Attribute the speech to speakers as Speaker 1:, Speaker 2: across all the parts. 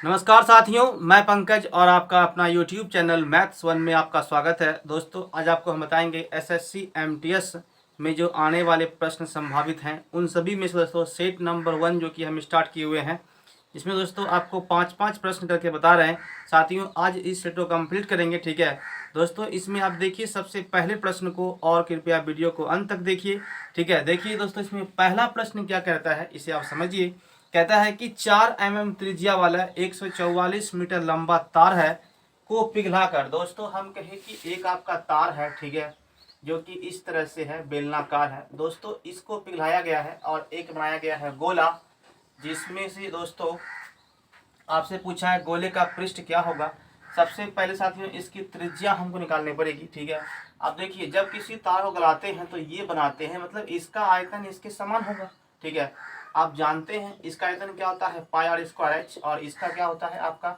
Speaker 1: नमस्कार साथियों, मैं पंकज और आपका अपना YouTube चैनल मैथ्स वन में आपका स्वागत है। दोस्तों, आज आपको हम बताएंगे एसएससी एमटीएस में जो आने वाले प्रश्न संभावित हैं उन सभी में से दोस्तों सेट नंबर 1 जो कि हम स्टार्ट किए हुए हैं, इसमें दोस्तों आपको 5-5 प्रश्न करके बता रहे हैं। साथियों, आज इस सेट को कंप्लीट करेंगे, ठीक है दोस्तों। इसमें आप देखिए सबसे पहले प्रश्न को और कृपया वीडियो को अंत तक देखिए, ठीक है। देखिए दोस्तों, इसमें पहला प्रश्न क्या कहता है इसे आप समझिए। कहता है कि 4 mm त्रिज्या वाला 144 मीटर लंबा तार है को पिघलाकर, दोस्तों हम कहें कि एक आपका तार है, ठीक है, जो कि इस तरह से है, बेलनाकार है दोस्तों। इसको पिघलाया गया है और एक बनाया गया है गोला, जिसमें से दोस्तों आपसे पूछा है गोले का पृष्ठ क्या होगा। सबसे पहले साथियों इसकी त्रिज्या हमको निकालनी पड़ेगी, ठीक है। अब देखिए, जब किसी तार को गलाते हैं तो ये बनाते हैं, मतलब इसका आयतन इसके समान होगा, ठीक है। आप जानते हैं इसका आयतन क्या होता है, पाई आर स्क्वायर एच, और इसका क्या होता है आपका,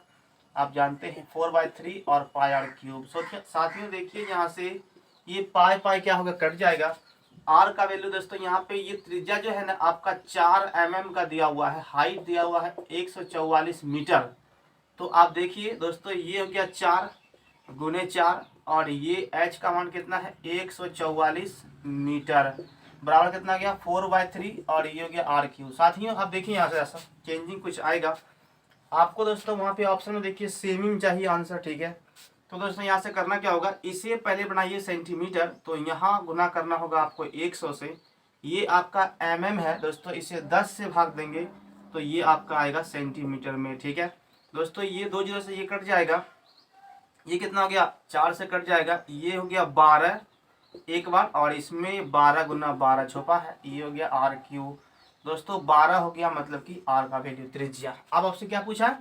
Speaker 1: आप जानते हैं 4/3 और पाई आर क्यूब। साथियों देखिए, यहाँ से ये पाई पाई क्या होगा, कट जाएगा। आर का वैल्यू दोस्तों यहाँ पे ये त्रिज्या जो है ना आपका 4 mm का दिया हुआ है, हाइट दिया हुआ है 144 मीटर। तो आप देखिए दोस्तों, ये हो गया 4 गुने 4, और ये h का मान कितना है 144 मीटर, बराबर कितना गया 4/3, और ये हो गया आर क्यू। साथियों आप देखिए यहाँ से ऐसा चेंजिंग कुछ आएगा आपको दोस्तों, वहाँ पे ऑप्शन में देखिए सेमी में चाहिए आंसर, ठीक है। तो दोस्तों यहाँ से करना क्या होगा, इसे पहले बनाइए सेंटीमीटर, तो यहाँ गुना करना होगा आपको 100 से। ये आपका mm है दोस्तों, इसे 10 से भाग देंगे तो ये आपका आएगा सेंटीमीटर में, ठीक है दोस्तों। ये 2 जीरो से ये कट जाएगा, ये कितना हो गया 4 से कट जाएगा, ये हो गया 12 एक बार, और इसमें 12 गुना 12 छुपा है, ये हो गया आर क्यू। दोस्तों 12 हो गया, मतलब कि आर का वैल्यू त्रिज्या। अब आपसे क्या पूछा है,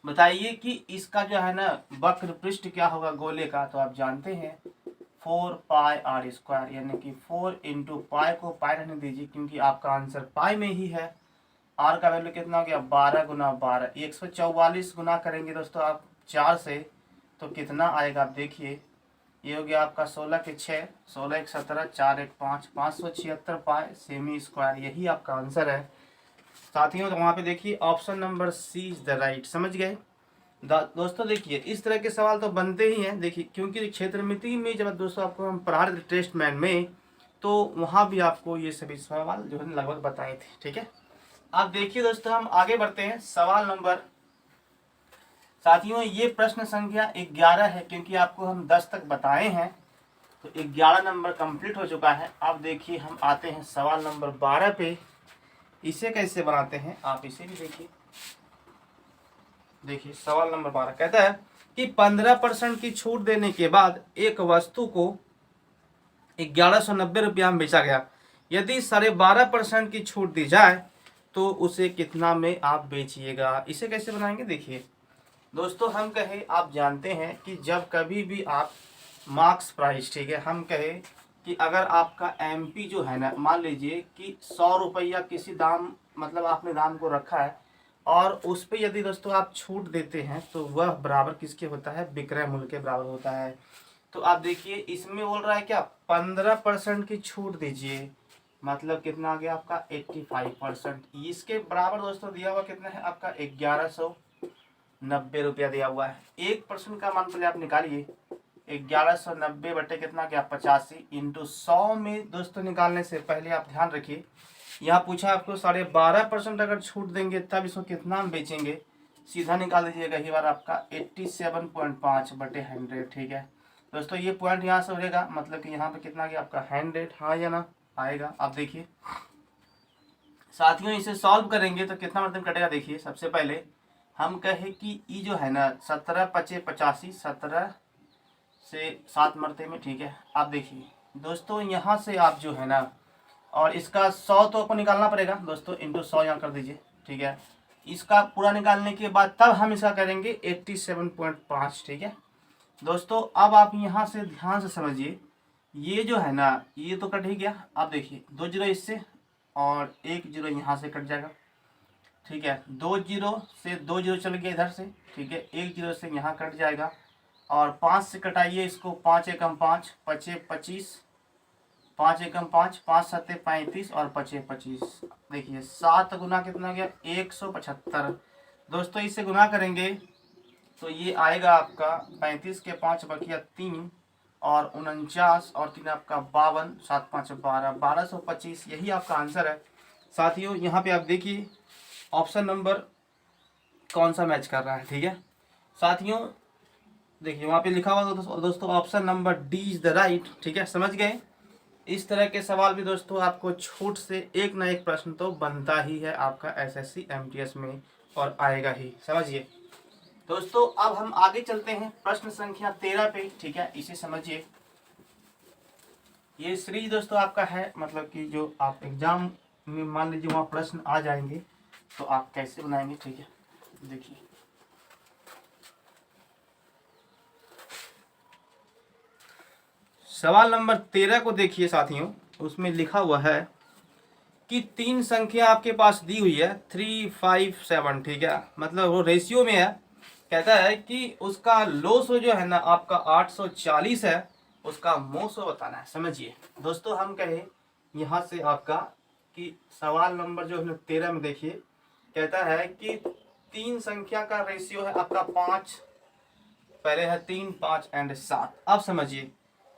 Speaker 1: बताइए कि इसका जो है ना वक्र पृष्ठ क्या होगा गोले का। तो आप जानते हैं 4 पाई आर स्क्वायर, यानी कि 4 इंटू पाई को पाई रहने दीजिए क्योंकि आपका आंसर पाई में ही है। आर का वैल्यू कितना हो गया 12 गुना 12, 144 गुना करेंगे दोस्तों आप 4 से, तो कितना आएगा आप देखिए। ये हो गया आपका 16 के 6, 16 एक 17, 4 एक 5, 576 पाई सेमी स्क्वायर, यही आपका आंसर है साथियों। तो वहाँ पे देखिए option number C is the right, समझ गए दोस्तों। देखिए इस तरह के सवाल तो बनते ही हैं, देखिए क्योंकि क्षेत्रमिति में जब दोस्तों आपको हम पढ़ा रहे थे टेस्ट मैन में, तो वहाँ भी आपको ये सभी सवाल जो है लगभग बताए थे, ठीक है। अब देखिए दोस्तों, हम आगे बढ़ते हैं सवाल नंबर, साथियों ये प्रश्न संख्या 11 है, क्योंकि आपको हम 10 तक बताए हैं, तो 11 नंबर कंप्लीट हो चुका है। अब देखिए हम आते हैं सवाल नंबर 12 पे। इसे कैसे बनाते हैं आप इसे भी देखिए। देखिए सवाल नंबर 12 कहता है कि 15% की छूट देने के बाद एक वस्तु को 1190 रुपया में बेचा गया। यदि 12.5% की छूट दी जाए तो उसे कितना में आप बेचिएगा। इसे कैसे बनाएंगे, देखिए दोस्तों, हम कहे आप जानते हैं कि जब कभी भी आप मार्क्स प्राइस, ठीक है, हम कहे कि अगर आपका एमपी जो है ना, मान लीजिए कि 100 रुपया किसी दाम, मतलब आपने दाम को रखा है, और उस पर यदि दोस्तों आप छूट देते हैं तो वह बराबर किसके होता है, विक्रय मूल्य के बराबर होता है। तो आप देखिए इसमें बोल रहा है क्या 15% की छूट दीजिए, मतलब कितना आ गया आपका 85%। इसके बराबर दोस्तों दिया हुआ कितना है आपका 1190 रुपया दिया हुआ है। 1% का मान पहले आप निकालिए, 1190 बटे कितना गया 85 इंटू 100 में दोस्तों निकालने से पहले आप ध्यान रखिए, यहाँ पूछा आपको 12.5% अगर छूट देंगे तब इसको कितना हम बेचेंगे, सीधा निकाल दीजिएगा। ये बार आपका 87.5 बटे 100, ठीक है दोस्तों। ये पॉइंट यहाँ से उड़ेगा, मतलब कि यहाँ पे कितना गया आपका 100, हाँ या ना आएगा। आप देखिए साथियों इसे सॉल्व करेंगे तो कितना मतलब कटेगा, देखिए सबसे पहले हम कहे कि ई जो है ना 17 पचे 85, 17 से 7 मरते में, ठीक है। आप देखिए दोस्तों यहाँ से आप जो है ना, और इसका 100 तो आपको निकालना पड़ेगा दोस्तों, इंटू 100 यहाँ कर दीजिए, ठीक है। इसका पूरा निकालने के बाद तब हम इसका करेंगे 87.5, ठीक है दोस्तों। अब आप यहाँ से ध्यान से समझिए, ये जो है ना ये तो कट ही गया। आप देखिए 2 जीरो इससे और 1 जीरो यहाँ से कट जाएगा, ठीक है। 2 जीरो से 2 जीरो चल गया इधर से, ठीक है। 1 जीरो से यहाँ कट जाएगा, और 5 से कटाइए इसको, 5 एकम 5, 5 25, 5 एकम 5, 5 सत्ते 35 और 5 25। देखिए 7 गुना कितना गया 175, दोस्तों इसे गुना करेंगे तो ये आएगा आपका 35 के 5 बकिया 3 और 49 और 3 आपका 52, 7 5 12, 1225 यही आपका आंसर है। साथियों यहाँ पे आप देखिए ऑप्शन नंबर कौन सा मैच कर रहा है। ठीक है साथियों, देखिए वहाँ पे लिखा हुआ दोस्तों option number D is the right. ठीक है, समझ गए। इस तरह के सवाल भी दोस्तों आपको छूट से एक ना एक प्रश्न तो बनता ही है आपका एसएससी एमटीएस में और आएगा ही, समझिए। दोस्तों अब हम आगे चलते हैं प्रश्न संख्या 13 पे। ठीक है, इसे समझिए। ये सीरीज दोस्तों आपका है, मतलब कि जो आप एग्जाम में मान लीजिए वहाँ प्रश्न आ जाएंगे तो आप कैसे बनाएंगे। ठीक है, देखिए सवाल नंबर 13 को देखिए साथियों, उसमें लिखा हुआ है कि 3 संख्या आपके पास दी हुई है 3 5 7। ठीक है, मतलब वो रेशियो में है। कहता है कि उसका लोसो जो है ना आपका 840 है, उसका मोसो बताना है। समझिए दोस्तों, हम कहें यहाँ से आपका कि सवाल नंबर जो है 13 में देखिए, कहता है कि 3 संख्या का रेशियो है आपका 5, पहले है 3 5 एंड 7। अब समझिए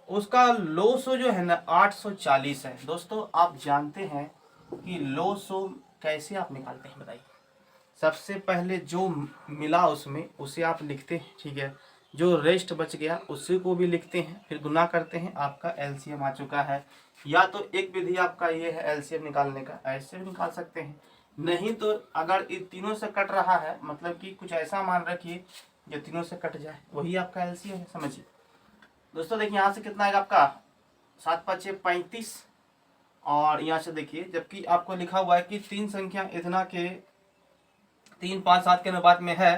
Speaker 1: उसका लोसो जो है ना 840 है। दोस्तों आप जानते हैं कि लोसो कैसे आप निकालते हैं, बताइए। सबसे पहले जो मिला उसमें उसे आप लिखते हैं। ठीक है, जो रेस्ट बच गया उसी को भी लिखते हैं, फिर गुना करते हैं, आपका एलसीएम आ चुका है। या तो एक विधि आपका ये है एलसीएम निकालने का, ऐसे भी निकाल सकते हैं। नहीं तो अगर इन तीनों से कट रहा है, मतलब कि कुछ ऐसा मान रखिए जो तीनों से कट जाए, वही आपका एलसीएम है। समझिए दोस्तों, देखिए यहाँ से कितना आएगा आपका 7 5 6 35 और यहाँ से देखिए, जबकि आपको लिखा हुआ है कि 3 संख्या इतना के 3 5 7 के अनुपात में है,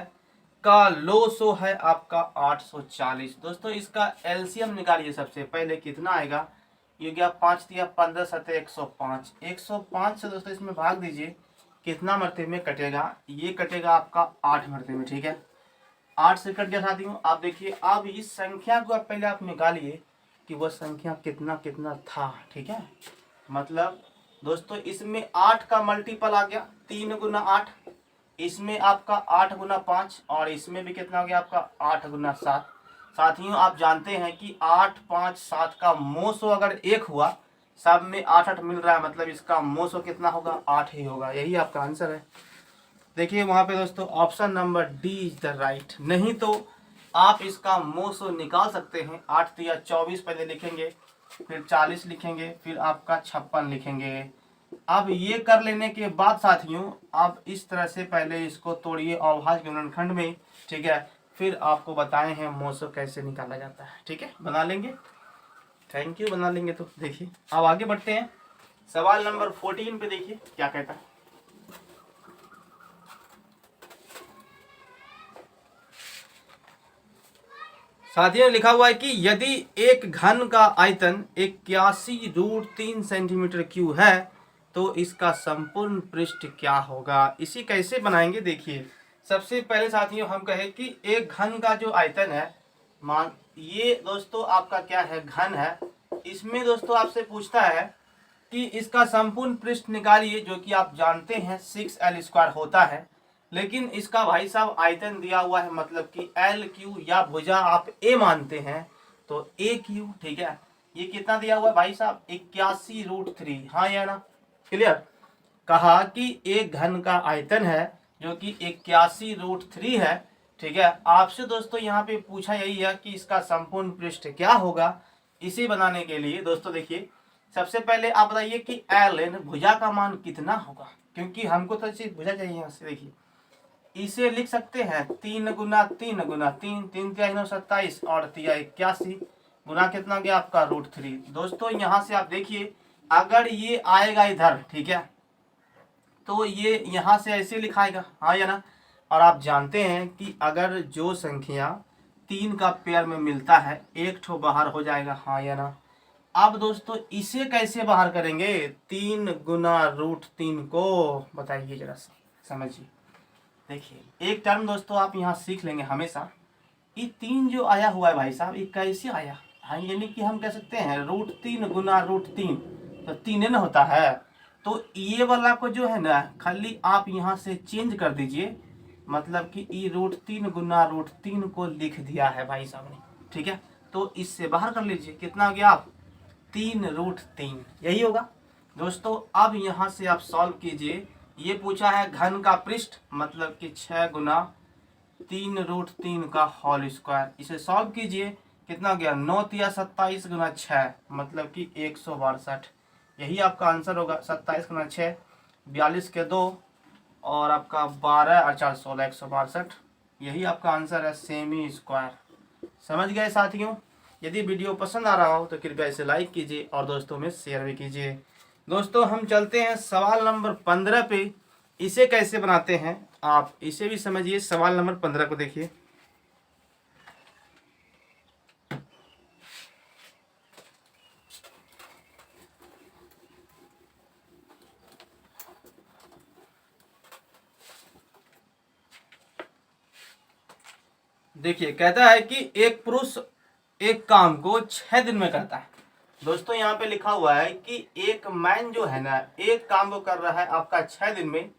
Speaker 1: का लोसो है आपका 840। दोस्तों इसका एलसीएम निकालिए। सबसे पहले कितना आएगा, ये गया 5 दिया 15 7 105। 105 से दोस्तों इसमें भाग दीजिए, कितना मरते में कटेगा, ये कटेगा आपका 8 मरते में। ठीक है, 8 से कट गया साथियों। आप देखिए अब इस संख्या को आप पहले आप निकालिए कि वह संख्या कितना कितना था। ठीक है, मतलब दोस्तों इसमें 8 का मल्टीपल आ गया 3 गुना 8, इसमें आपका 8 गुना 5 और इसमें भी कितना हो गया आपका 8 गुना 7। साथियों आप जानते हैं कि 8 5 7 का मोसो अगर 1 हुआ, सब में 8 8 मिल रहा है, मतलब इसका मोसो कितना होगा, 8 ही होगा। यही आपका आंसर है। देखिए वहाँ पे दोस्तों option number D is the right. नहीं तो आप इसका मोसो निकाल सकते हैं। 8 3 24 पहले लिखेंगे, फिर 40 लिखेंगे, फिर आपका 56 लिखेंगे। अब ये कर लेने के बाद साथियों आप इस तरह से पहले इसको तोड़िए अवभाज्य गुणनखंड में। ठीक है, फिर आपको बताए हैं मोसो कैसे निकाला जाता है। ठीक है, बना लेंगे। थैंक यू, बना लेंगे। तो देखिए अब आगे बढ़ते हैं, सवाल नंबर 14 पे देखिए क्या कहता है। साथियों लिखा हुआ है कि यदि एक घन का आयतन 81√3 सेंटीमीटर क्यूब है तो इसका संपूर्ण पृष्ठ क्या होगा। इसी कैसे बनाएंगे, देखिए। सबसे पहले साथियों हम कहें कि एक घन का जो आयतन है, मान ये दोस्तों आपका क्या है, घन है। इसमें दोस्तों आपसे पूछता है कि इसका संपूर्ण पृष्ठ निकालिए, जो कि आप जानते हैं 6L² होता है। लेकिन इसका भाई साहब आयतन दिया हुआ है, मतलब कि LQ या भुजा आप A मानते हैं तो AQ। ठीक है, ये कितना दिया हुआ है भाई साहब, 81√3। हाँ या ना, क्लियर। कहा कि एक घन का आयतन है जो कि 81√3 है। ठीक है, आपसे दोस्तों यहाँ पे पूछा यही है कि इसका संपूर्ण पृष्ठ क्या होगा। इसे बनाने के लिए दोस्तों देखिए, सबसे पहले आप बताइए कि Ln भुजा का मान कितना होगा, क्योंकि हमको तो सिर्फ भुजा चाहिए। यहाँ से देखिए इसे लिख सकते हैं 3 गुना 3 गुना 3, 3 3 9 27 और 3 81 गुना कितना गया आपका √3। दोस्तों यहाँ से आप देखिए अगर ये आएगा इधर, ठीक है, तो ये यहाँ से ऐसे लिखाएगा। हाँ या ना। और आप जानते हैं कि अगर जो संख्या 3 का पेयर में मिलता है, एक ठो बाहर हो जाएगा। हाँ या ना। अब दोस्तों इसे कैसे बाहर करेंगे, 3 गुना √3 को, बताइए जरा समझिए। देखिए एक टर्म दोस्तों आप यहाँ सीख लेंगे हमेशा, ये 3 जो आया हुआ है भाई साहब, ये कैसे आया। हाँ, यानी कि हम कह सकते हैं √3 गुना √3 तो 3 न होता है। तो ये वाला को जो है ना, खाली आप यहाँ से चेंज कर दीजिए, मतलब कि e√3 गुना √3 को लिख दिया है भाई साहब ने, ठीक है। तो इससे बाहर कर लीजिए, कितना हो गया आप 3√3, यही होगा दोस्तों। अब यहाँ से आप सॉल्व कीजिए, ये पूछा है घन का पृष्ठ, मतलब कि 6 गुना 3√3 का होल स्क्वायर। इसे सॉल्व कीजिए, कितना हो गया 9 तिया 27 गुना 6, मतलब कि 162। यही आपका आंसर होगा। 27 गुना 6 42 के 2 और आपका 12 और 4 16 162। यही आपका आंसर है सेमी स्क्वायर। समझ गए साथियों। यदि वीडियो पसंद आ रहा हो तो कृपया इसे लाइक कीजिए और दोस्तों में शेयर भी कीजिए। दोस्तों हम चलते हैं सवाल नंबर 15 पे। इसे कैसे बनाते हैं आप इसे भी समझिए। सवाल नंबर 15 को देखिए। देखिए कहता है कि एक पुरुष एक काम को 6 दिन में करता है। दोस्तों यहाँ पे लिखा हुआ है कि एक मैन जो है ना एक काम को कर रहा है आपका 6 दिन में।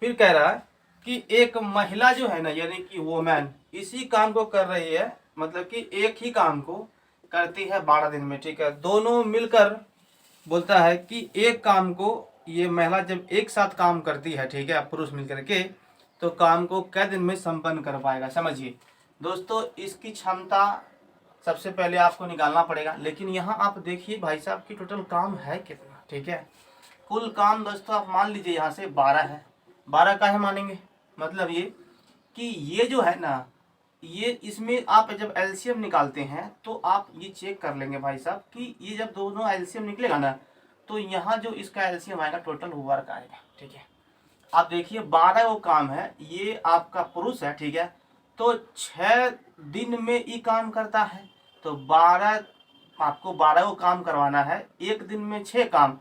Speaker 1: फिर कह रहा है कि एक महिला जो है ना यानी कि वो मैन इसी काम को कर रही है, मतलब कि एक ही काम को करती है 12 दिन में, ठीक है। दोनों मिलकर बोलता है कि एक काम को ये महिला जब एक साथ काम करती है, ठीक है, पुरुष मिलकर के, तो काम को कै दिन में संपन्न कर पाएगा। समझिए दोस्तों इसकी क्षमता सबसे पहले आपको निकालना पड़ेगा। लेकिन यहाँ आप देखिए भाई साहब की टोटल काम है कितना, ठीक है। कुल काम दोस्तों आप मान लीजिए यहाँ से 12 है। 12 का है मानेंगे, मतलब ये कि ये जो है ना ये इसमें आप जब एलसीएम निकालते हैं तो आप ये चेक कर लेंगे भाई साहब कि ये जब दोनों एलसीएम निकलेगा ना तो यहाँ जो इसका एलसीएम आएगा टोटल वर्क आएगा, ठीक है। आप देखिए 12 वो काम है, ये आपका पुरुष है, ठीक है। तो 6 दिन में ये काम करता है, तो 12 आपको 12 को काम करवाना है, एक दिन में 6 काम,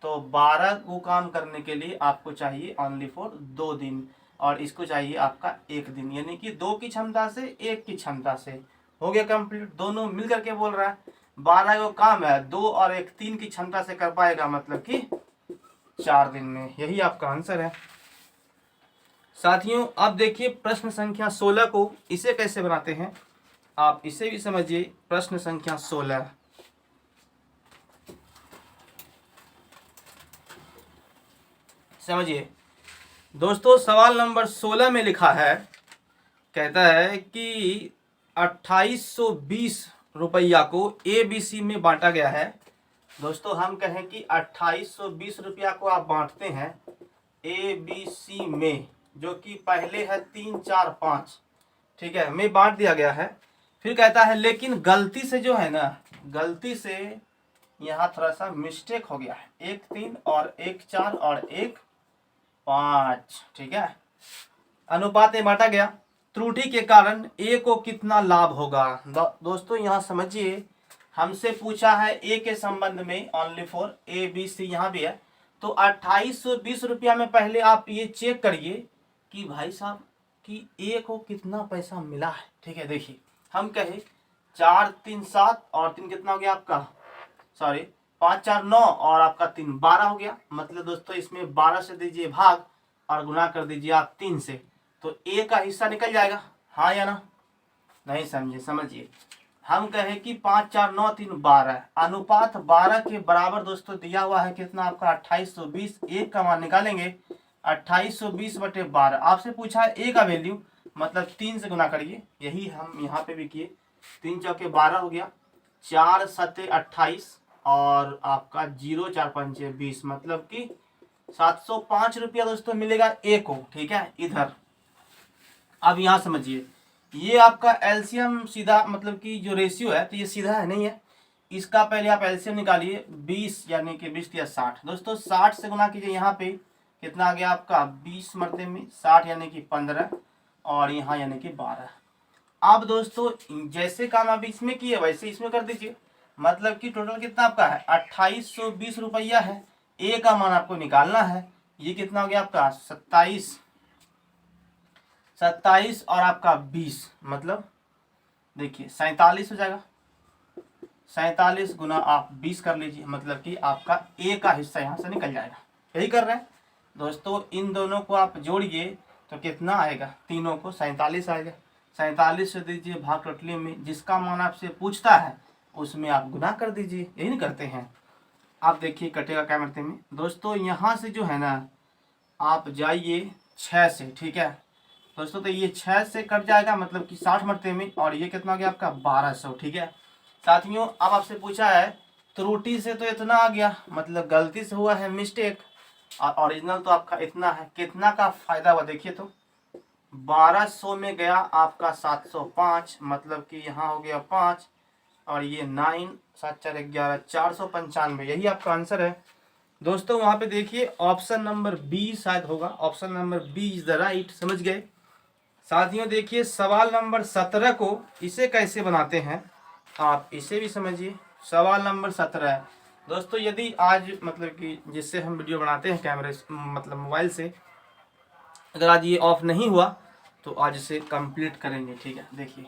Speaker 1: तो 12 को काम करने के लिए आपको चाहिए ओनली फॉर 2 दिन, और इसको चाहिए आपका 1 दिन, यानी कि 2 की क्षमता से 1 की क्षमता से हो गया कंप्लीट। दोनों मिल करके बोल रहा है 12 को काम है, 2 और 1 3 की क्षमता से कर पाएगा, मतलब कि 4 दिन में। यही आपका आंसर है साथियों। अब देखिए प्रश्न संख्या 16 को, इसे कैसे बनाते हैं आप इसे भी समझिए। प्रश्न संख्या 16 समझिए दोस्तों। सवाल नंबर 16 में लिखा है, कहता है कि 2820 रुपया को ABC में बांटा गया है। दोस्तों हम कहें कि 2820 रुपया को आप बांटते हैं ABC में, जो कि पहले है 3 4 5, ठीक है, में बांट दिया गया है। फिर कहता है लेकिन गलती से जो है ना, गलती से यहाँ थोड़ा सा मिस्टेक हो गया है, 1 3 और 1 4 और 1 5, ठीक है। अनुपात में बांटा गया, त्रुटि के कारण ए को कितना लाभ होगा। दोस्तों यहाँ समझिए, हमसे पूछा है ए के संबंध में ओनली फॉर ABC, यहाँ भी है। तो 2820 रुपया में पहले आप ये चेक करिए कि भाई साहब कि ए को कितना पैसा मिला है, ठीक है। देखिए हम कहे 4 3 7 और 3 कितना हो गया आपका, सॉरी 5 4 9 और आपका 3 12 हो गया। मतलब दोस्तों इसमें 12 से दीजिए भाग और गुना कर दीजिए आप 3 से, तो ए का हिस्सा निकल जाएगा, हाँ या ना। नहीं समझे, समझिए। हम कहें कि 5 4 9 3 12, अनुपात 12 के बराबर दोस्तों दिया हुआ है कितना आपका 2820। एक का मान निकालेंगे 2820/12। आपसे पूछा है ए का वैल्यू, मतलब 3 से गुना करिए। यही हम यहाँ पे भी किए, 3 चौके 12 हो गया, 4 7 28 और आपका 0 4 5 20, मतलब कि 705 रुपया दोस्तों मिलेगा ए को, ठीक है। इधर अब यहाँ समझिए, ये आपका एलसीएम सीधा, मतलब कि जो रेशियो है तो ये सीधा है नहीं है, इसका पहले आप एलसीएम निकालिए 20, यानी कि 20 या 60। दोस्तों 60 से गुना कीजिए, यहाँ पे कितना आ गया आपका 20 मरते में 60, यानी कि 15 और यहाँ यानी कि 12। अब दोस्तों जैसे काम आप इसमें किए वैसे इसमें कर दीजिए, मतलब कि टोटल कितना आपका है 2820 रुपया है। ए का मान आपको निकालना है, ये कितना हो गया आपका 27 और आपका 20, मतलब देखिए 47 हो जाएगा। 47 गुना आप 20 कर लीजिए, मतलब कि आपका ए का हिस्सा यहाँ से निकल जाएगा। यही कर रहे हैं दोस्तों। इन दोनों को आप जोड़िए तो कितना आएगा, तीनों को 47 आएगा। 47 से दीजिए भाग टोटली में, जिसका मान आपसे पूछता है उसमें आप गुना कर दीजिए, यही नहीं करते हैं। आप देखिए कटेगा क्या मरते में दोस्तों, यहाँ से जो है ना आप जाइए 6 से, ठीक है दोस्तों, तो ये 6 से कट जाएगा मतलब कि 60 मरते में, और ये कितना हो गया आपका 1200, ठीक है साथियों। अब आपसे पूछा है त्रुटि से तो इतना आ गया, मतलब गलती से हुआ है मिस्टेक, और ओरिजिनल तो आपका इतना है। कितना का फायदा हुआ देखिए तो, 1200 में गया आपका 705, मतलब कि यहाँ हो गया 5, और ये 9 7 4 11 495, यही आपका आंसर है दोस्तों। वहाँ पे देखिए ऑप्शन नंबर बी शायद होगा, option number B is the right, समझ गए साथियों। देखिए सवाल नंबर 17 को इसे कैसे बनाते हैं, आप इसे भी समझिए। सवाल नंबर 17 दोस्तों, यदि आज मतलब कि जिससे हम वीडियो बनाते हैं कैमरे मतलब मोबाइल से, अगर आज ये ऑफ नहीं हुआ तो आज इसे कंप्लीट करेंगे, ठीक है। देखिए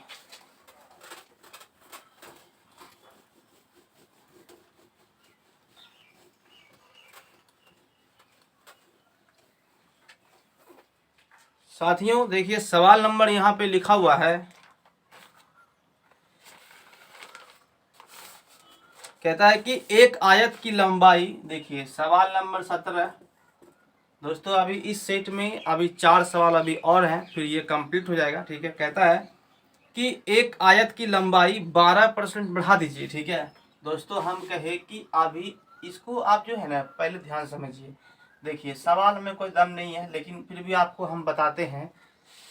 Speaker 1: साथियों, देखिए सवाल नंबर यहाँ पे लिखा हुआ है, कहता है कि एक आयत की लंबाई, देखिए सवाल नंबर 17 दोस्तों, अभी इस सेट में अभी 4 सवाल अभी और हैं, फिर ये कंप्लीट हो जाएगा, ठीक है। कहता है कि एक आयत की लंबाई 12% बढ़ा दीजिए, ठीक है दोस्तों। हम कहे कि अभी इसको आप जो है ना पहले ध्यान समझिए। देखिए सवाल में कोई दम नहीं है, लेकिन फिर भी आपको हम बताते हैं।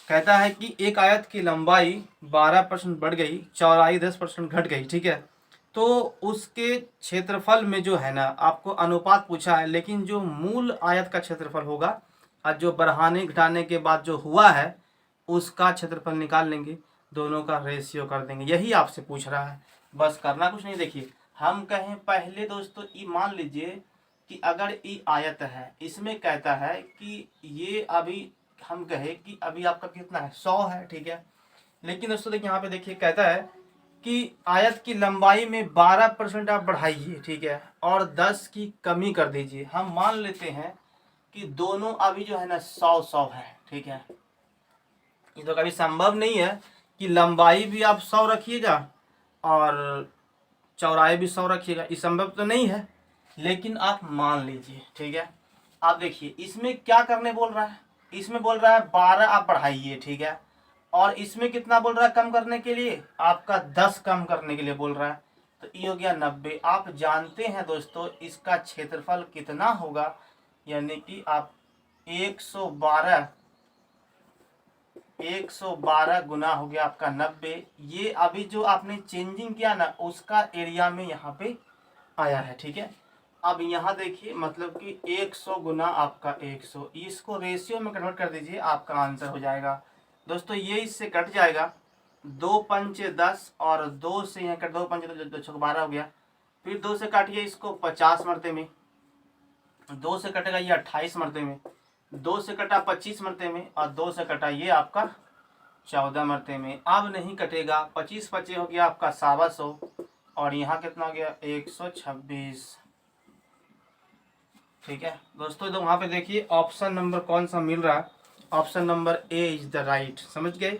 Speaker 1: कहता है कि एक आयत की लंबाई 12% बढ़ गई, चौड़ाई 10% घट गई, ठीक है। तो उसके क्षेत्रफल में जो है ना आपको अनुपात पूछा है, लेकिन जो मूल आयत का क्षेत्रफल होगा और जो बढ़ाने घटाने के बाद जो हुआ है उसका क्षेत्रफल निकाल लेंगे, दोनों का रेशियो कर देंगे, यही आपसे पूछ रहा है। बस करना कुछ नहीं। देखिए हम कहें पहले दोस्तों, ये मान लीजिए कि अगर ये आयत है, इसमें कहता है कि ये अभी हम कहे कि अभी आपका कितना है 100 है, ठीक है। लेकिन दोस्तों देखिए यहाँ पे देखिए कहता है कि आयत की लंबाई में 12% आप बढ़ाइए, ठीक है, और 10 की कमी कर दीजिए। हम मान लेते हैं कि दोनों अभी जो है ना 100 है, ठीक है। ये तो कभी संभव नहीं है कि लंबाई भी आप 100 रखिएगा और चौड़ाई भी 100 रखिएगा, ये संभव तो नहीं है, लेकिन आप मान लीजिए, ठीक है। आप देखिए इसमें क्या करने बोल रहा है, इसमें बोल रहा है 12 आप बढ़ाइए, ठीक है, और इसमें कितना बोल रहा है कम करने के लिए, आपका 10 कम करने के लिए बोल रहा है, तो ये हो गया 90। आप जानते हैं दोस्तों इसका क्षेत्रफल कितना होगा, यानी कि आप 112 गुना हो गया आपका 90। ये अभी जो आपने चेंजिंग किया ना उसका एरिया में यहाँ पे आया है, ठीक है। अब यहाँ देखिए मतलब कि 100 गुना आपका 100, इसको रेशियो में कन्वर्ट कर दीजिए, आपका आंसर हो जाएगा दोस्तों। ये इससे कट जाएगा, 2 पंचे 10 और 2 से यहाँ कट, 2 पंचे तो 12 हो गया। फिर 2 से काटिए इसको 50 मरते में, 2 से कटेगा ये 28 मरते में, 2 से कटा 25 मरते में, और 2 से कटा ये आपका 14 मरते में। अब नहीं कटेगा, 25 25 हो गया आपका 125, और यहाँ कितना हो गया 126, ठीक है दोस्तों। तो वहाँ पे देखिए ऑप्शन नंबर कौन सा मिल रहा है, option number A is the right, समझ गए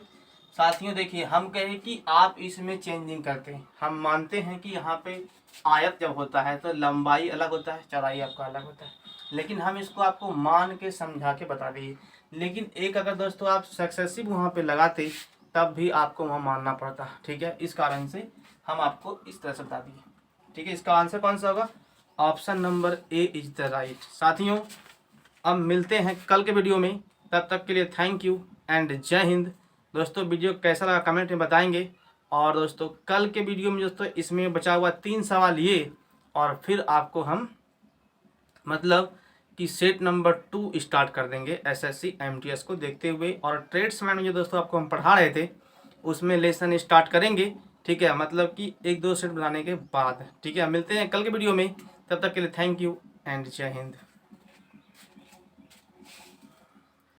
Speaker 1: साथियों। देखिए हम कहें कि आप इसमें चेंजिंग करते हैं, हम मानते हैं कि यहाँ पे आयत जब होता है तो लंबाई अलग होता है, चौड़ाई आपका अलग होता है, लेकिन हम इसको आपको मान के समझा के बता दिए। लेकिन एक अगर दोस्तों आप सक्सेसिव वहाँ पे लगाते तब भी आपको वहाँ मानना पड़ता, ठीक है। इस कारण से हम आपको इस तरह से बता दिए, ठीक है। इसका आंसर कौन सा होगा, option number A is the right साथियों। अब मिलते हैं कल के वीडियो में, तब तक के लिए थैंक यू एंड जय हिंद दोस्तों। वीडियो कैसा लगा कमेंट में बताएंगे, और दोस्तों कल के वीडियो में दोस्तों इसमें बचा हुआ 3 सवाल ये, और फिर आपको हम मतलब कि सेट नंबर 2 स्टार्ट कर देंगे एसएससी एमटीएस को देखते हुए, और ट्रेड्समैन में जो दोस्तों आपको हम पढ़ा रहे थे उसमें लेसन स्टार्ट करेंगे, ठीक है, मतलब कि 1-2 सेट बनाने के बाद, ठीक है। मिलते हैं कल के वीडियो में, तब तक के लिए थैंक यू एंड जय हिंद।